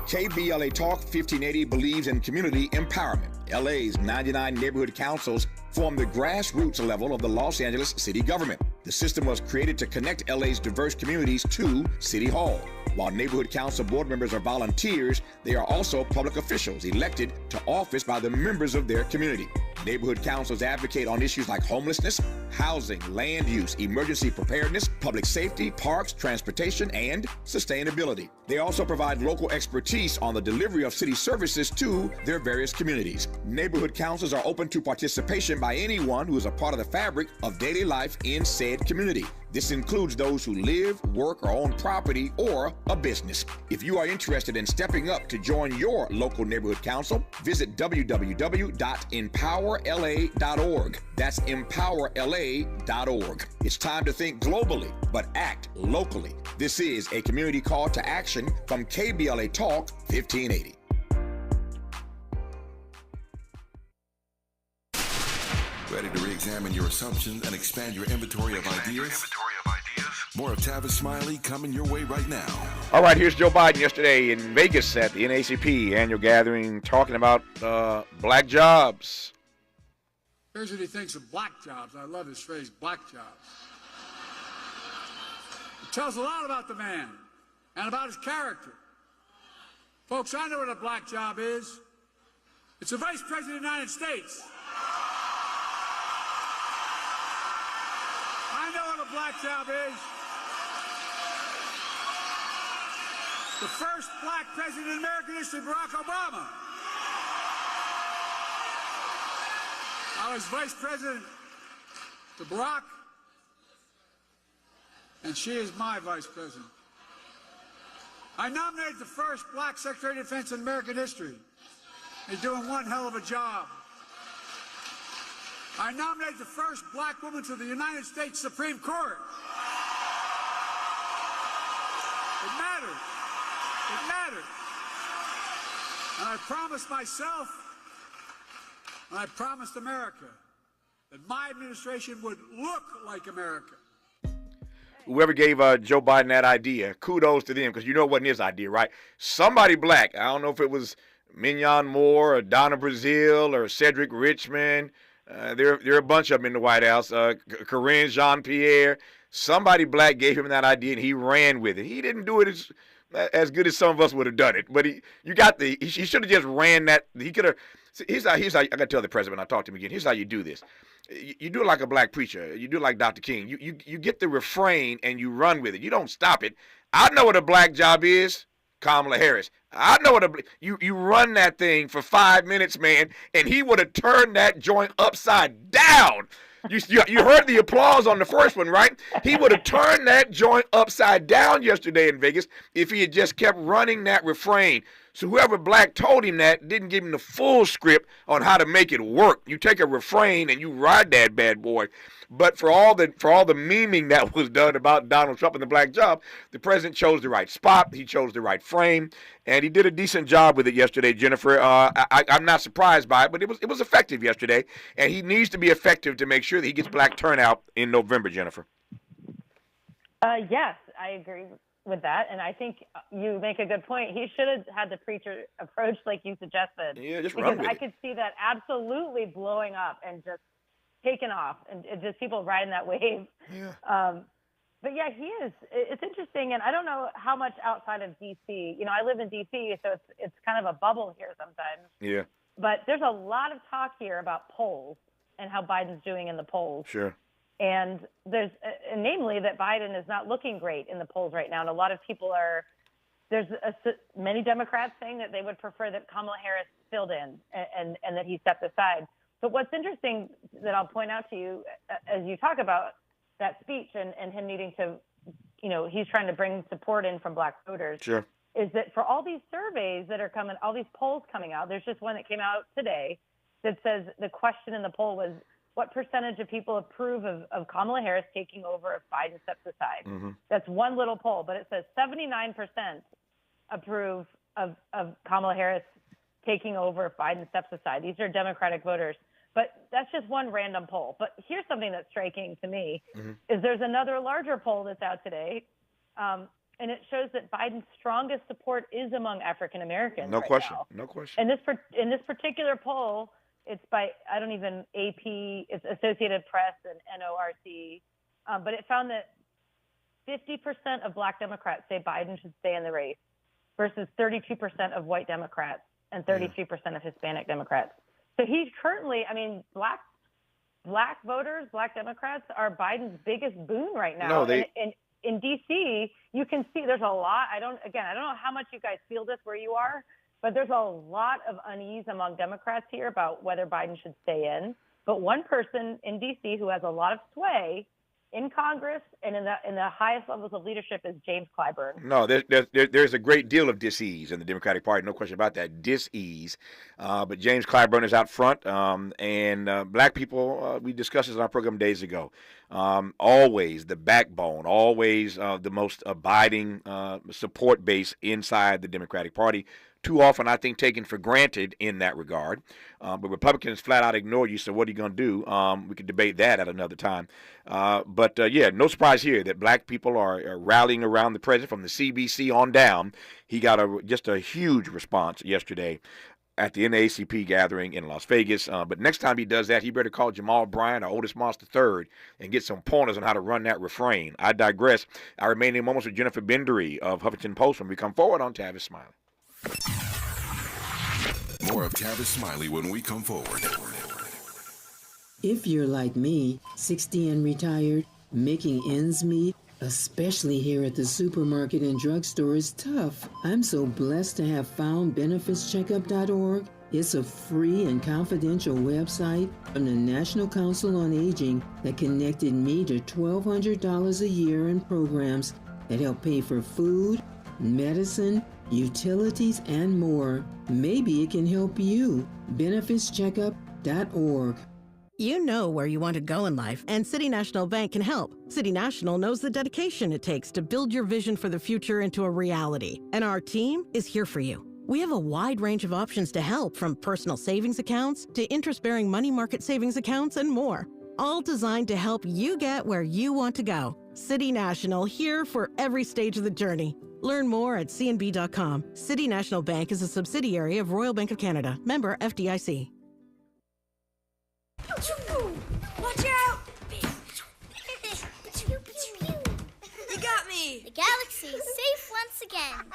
KBLA Talk 1580 believes in community empowerment. LA's 99 neighborhood councils form the grassroots level of the Los Angeles city government. The system was created to connect LA's diverse communities to City Hall. While neighborhood council board members are volunteers, they are also public officials elected to office by the members of their community. Neighborhood councils advocate on issues like homelessness, housing, land use, emergency preparedness, public safety, parks, transportation, and sustainability. They also provide local expertise on the delivery of city services to their various communities. Neighborhood councils are open to participation by anyone who is a part of the fabric of daily life in said community. This includes those who live, work, or own property or a business. If you are interested in stepping up to join your local neighborhood council, visit www.empowerla.org. That's empowerla.org. It's time to think globally, but act locally. This is a community call to action from KBLA Talk 1580. Ready to re-examine your assumptions and expand your inventory of ideas? More of Tavis Smiley coming your way right now. All right, here's Joe Biden yesterday in Vegas at the NAACP annual gathering talking about black jobs. Here's what he thinks of black jobs. I love his phrase, black jobs. It tells a lot about the man and about his character. Folks, I know what a black job is. It's the Vice President of the United States. I know what a black job is. The first black president in American history, Barack Obama. I was vice president to Barack, and she is my vice president. I nominated the first black Secretary of Defense in American history. He's doing one hell of a job. I nominated the first black woman to the United States Supreme Court. It matters. It matters. And I promised myself, and I promised America, that my administration would look like America. Whoever gave Joe Biden that idea, kudos to them, because you know it wasn't his idea, right? Somebody black, I don't know if it was Mignon Moore or Donna Brazile or Cedric Richmond. There are a bunch of them in the White House. Corinne Jean-Pierre. Somebody black gave him that idea, and he ran with it. He didn't do it as good as some of us would have done it. But he should have just ran that. He could have See, here's how I got to tell the president when I talk to him again. Here's how you do this. You do it like a black preacher. You do it like Dr. King. You get the refrain and you run with it. You don't stop it. I know what a black job is, Kamala Harris. I know what you run that thing for 5 minutes, man, and he would have turned that joint upside down. You heard the applause on the first one, right? He would have turned that joint upside down yesterday in Vegas if he had just kept running that refrain. So whoever black told him that didn't give him the full script on how to make it work. You take a refrain and you ride that bad boy. But for all the memeing that was done about Donald Trump and the black job, the president chose the right spot. He chose the right frame, and he did a decent job with it yesterday, Jennifer. I'm not surprised by it, but it was effective yesterday, and he needs to be effective to make sure that he gets black turnout in November, Jennifer. Yes, I agree with that, and I think you make a good point. He should have had the preacher approach like you suggested. Yeah, just run with it. I could see that absolutely blowing up and just taken off, and just people riding that wave. Yeah. But yeah, he is. It's interesting, and I don't know how much outside of D.C. You know, I live in D.C., so it's kind of a bubble here sometimes. Yeah. But there's a lot of talk here about polls and how Biden's doing in the polls. Sure. And there's, namely, that Biden is not looking great in the polls right now, and a lot of people are. There's many Democrats saying that they would prefer that Kamala Harris filled in and that he stepped aside. But what's interesting that I'll point out to you as you talk about that speech and him needing to, you know, he's trying to bring support in from black voters. Sure. Is that for all these surveys that are coming, all these polls coming out, there's just one that came out today that says the question in the poll was, what percentage of people approve of Kamala Harris taking over if Biden steps aside? Mm-hmm. That's one little poll, but it says 79% approve of Kamala Harris taking over if Biden steps aside. These are Democratic voters. But that's just one random poll. But here's something that's striking to me, is there's another larger poll that's out today, and it shows that Biden's strongest support is among African Americans. No right question. now. No question. In this particular poll, it's by AP, it's Associated Press and NORC, but it found that 50% of black Democrats say Biden should stay in the race versus 32% of white Democrats and 33% of Hispanic Democrats. So he's currently, black voters, black Democrats are Biden's biggest boon right now. No, and in D.C., you can see there's a lot. I don't know how much you guys feel this where you are, but there's a lot of unease among Democrats here about whether Biden should stay in. But one person in D.C. who has a lot of sway in Congress and in the highest levels of leadership is James Clyburn. No, there's a great deal of dis-ease in the Democratic Party, no question about that, dis-ease. But James Clyburn is out front, and black people, we discussed this on our program days ago, always the backbone, always the most abiding support base inside the Democratic Party. Too often, I think, taken for granted in that regard. But Republicans flat out ignore you, so what are you going to do? We could debate that at another time. But no surprise here that black people are rallying around the president from the CBC on down. He got just a huge response yesterday at the NAACP gathering in Las Vegas. But next time he does that, he better call Jamal Bryant or Otis Moss III and get some pointers on how to run that refrain. I digress. I remain in moments with Jennifer Bendery of Huffington Post when we come forward on Tavis Smiley. More of Tavis Smiley when we come forward. If you're like me, 60 and retired, making ends meet, especially here at the supermarket and drugstore, is tough. I'm so blessed to have found benefitscheckup.org. It's a free and confidential website from the National Council on Aging that connected me to $1,200 a year in programs that help pay for food, medicine, utilities, and more. Maybe it can help you. benefitscheckup.org. You know where you want to go in life, and City National Bank can help. City National knows the dedication it takes to build your vision for the future into a reality, and our team is here for you. We have a wide range of options to help, from personal savings accounts to interest-bearing money market savings accounts and more, all designed to help you get where you want to go. City National, here for every stage of the journey. Learn more at cnb.com. City National Bank is a subsidiary of Royal Bank of Canada. Member FDIC. Watch out! You got me! The galaxy is safe once again.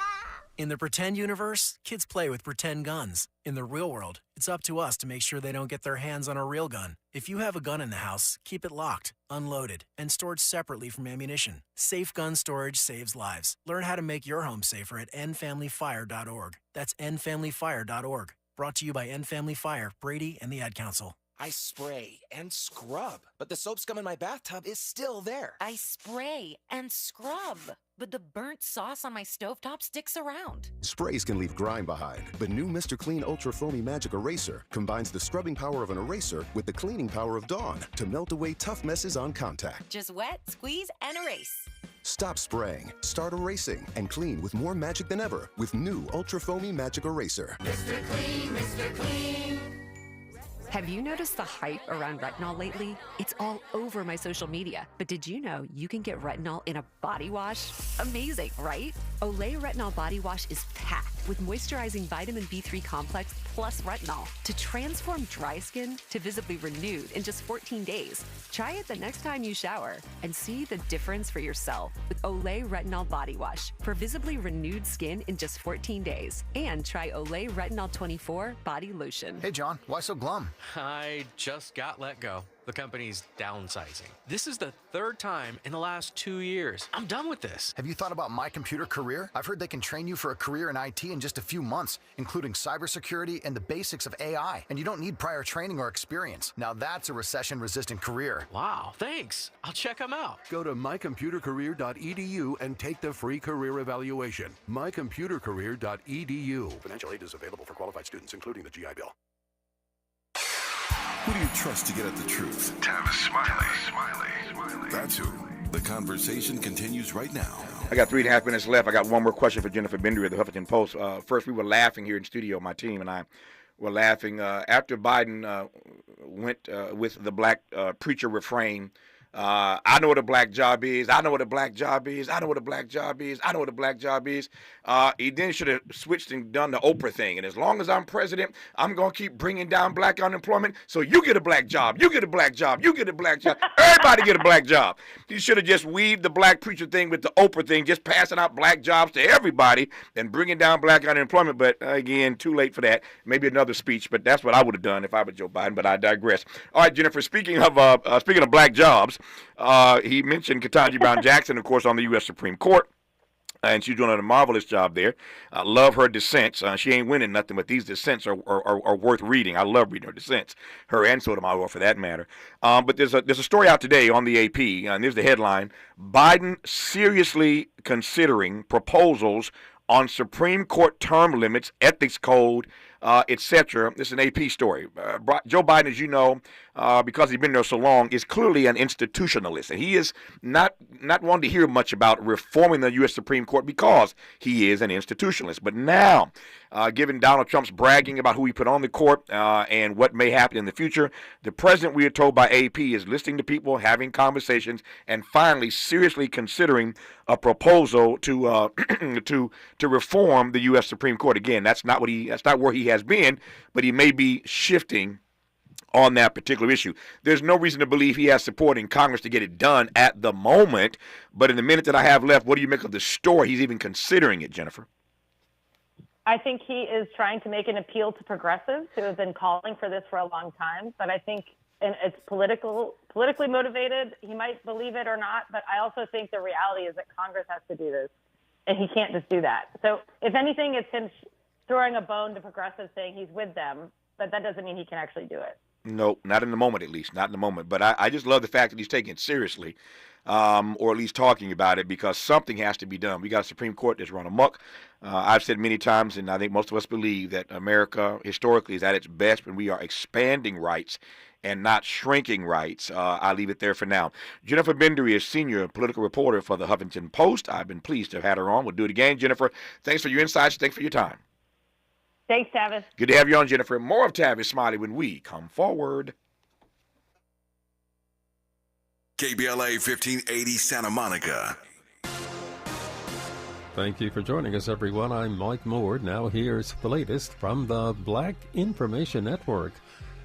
In the pretend universe, kids play with pretend guns. In the real world, it's up to us to make sure they don't get their hands on a real gun. If you have a gun in the house, keep it locked, unloaded, and stored separately from ammunition. Safe gun storage saves lives. Learn how to make your home safer at endfamilyfire.org. That's endfamilyfire.org. Brought to you by End Family Fire, Brady, and the Ad Council. I spray and scrub, but the soap scum in my bathtub is still there. I spray and scrub, but the burnt sauce on my stovetop sticks around. Sprays can leave grime behind, but new Mr. Clean Ultra Foamy Magic Eraser combines the scrubbing power of an eraser with the cleaning power of Dawn to melt away tough messes on contact. Just wet, squeeze, and erase. Stop spraying, start erasing, and clean with more magic than ever with new Ultra Foamy Magic Eraser. Mr. Clean, Mr. Clean. Have you noticed the hype around retinol lately? It's all over my social media. But did you know you can get retinol in a body wash? Amazing, right? Olay Retinol Body Wash is packed with moisturizing vitamin B3 complex plus retinol to transform dry skin to visibly renewed in just 14 days. Try it the next time you shower and see the difference for yourself with Olay Retinol Body Wash for visibly renewed skin in just 14 days. And try Olay Retinol 24 Body Lotion. Hey, John, why so glum? I just got let go. The company's downsizing. This is the third time in the last 2 years. I'm done with this. Have you thought about My Computer Career? I've heard they can train you for a career in IT in just a few months, including cybersecurity and the basics of AI. And you don't need prior training or experience. Now that's a recession-resistant career. Wow, thanks. I'll check them out. Go to mycomputercareer.edu and take the free career evaluation. mycomputercareer.edu. Financial aid is available for qualified students, including the GI Bill. Who do you trust to get at the truth? Tavis Smiley. That's who. The conversation continues right now. I got 3.5 minutes left. I got one more question for Jennifer Bender of the Huffington Post. First, we were laughing here in studio, my team and I were laughing. After Biden went with the black preacher refrain, I know what a black job is. I know what a black job is. I know what a black job is. I know what a black job is. He then should have switched and done the Oprah thing. And as long as I'm president, I'm going to keep bringing down black unemployment. So you get a black job. You get a black job. You get a black job. Everybody get a black job. He should have just weaved the black preacher thing with the Oprah thing, just passing out black jobs to everybody and bringing down black unemployment. But again, too late for that. Maybe another speech, but that's what I would have done if I were Joe Biden. But I digress. All right, Jennifer, speaking of black jobs, he mentioned Ketanji Brown Jackson, of course, on the U.S. Supreme Court. And she's doing a marvelous job there. I love her dissents. She ain't winning nothing, but these dissents are worth reading. I love reading her dissents, her and Sotomayor for that matter. But there's a story out today on the AP, and there's the headline: Biden seriously considering proposals on Supreme Court term limits, ethics code, etc. This is an AP story. Joe Biden, as you know, because he's been there so long, is clearly an institutionalist. And he is not one to hear much about reforming the U.S. Supreme Court because he is an institutionalist. But now, given Donald Trump's bragging about who he put on the court and what may happen in the future, the president, we are told by AP, is listening to people, having conversations, and finally seriously considering a proposal to reform the U.S. Supreme Court. Again, that's not where he has been, but he may be shifting on that particular issue. There's no reason to believe he has support in Congress to get it done at the moment, but in the minute that I have left, what do you make of the story? He's even considering it, Jennifer. I think he is trying to make an appeal to progressives who have been calling for this for a long time, but I think it's politically motivated. He might believe it or not, but I also think the reality is that Congress has to do this, and he can't just do that. So if anything, it's him throwing a bone to progressives saying he's with them, but that doesn't mean he can actually do it. No, not in the moment, at least. Not in the moment. But I just love the fact that he's taking it seriously, or at least talking about it, because something has to be done. We got a Supreme Court that's run amok. I've said many times, and I think most of us believe, that America historically is at its best when we are expanding rights and not shrinking rights. I'll leave it there for now. Jennifer Bender is senior political reporter for the Huffington Post. I've been pleased to have had her on. We'll do it again. Jennifer, thanks for your insights. Thanks for your time. Thanks, Tavis. Good to have you on, Jennifer. More of Tavis Smiley when we come forward. KBLA 1580 Santa Monica. Thank you for joining us, everyone. I'm Mike Moore. Now here's the latest from the Black Information Network.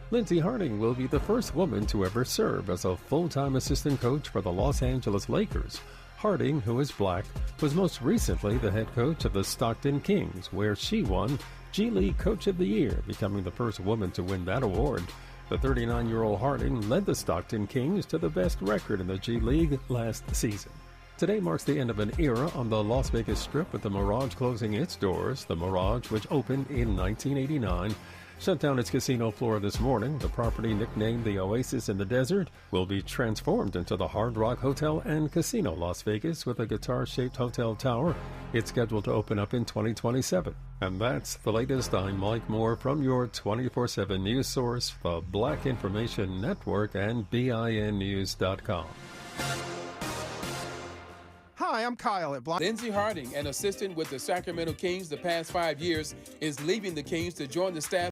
Lindsey Harding will be the first woman to ever serve as a full-time assistant coach for the Los Angeles Lakers. Harding, who is black, was most recently the head coach of the Stockton Kings, where she won G League Coach of the Year, becoming the first woman to win that award. The 39-year-old Harding led the Stockton Kings to the best record in the G League last season. Today marks the end of an era on the Las Vegas Strip, with the Mirage closing its doors. The Mirage, which opened in 1989, shut down its casino floor this morning. The property, nicknamed the Oasis in the Desert, will be transformed into the Hard Rock Hotel and Casino Las Vegas, with a guitar-shaped hotel tower. It's scheduled to open up in 2027. And that's the latest. I'm Mike Moore from your 24/7 news source, the Black Information Network and BINnews.com. Hi, I'm Kyle at Black. Lindsey Harding, an assistant with the Sacramento Kings the past 5 years, is leaving the Kings to join the staff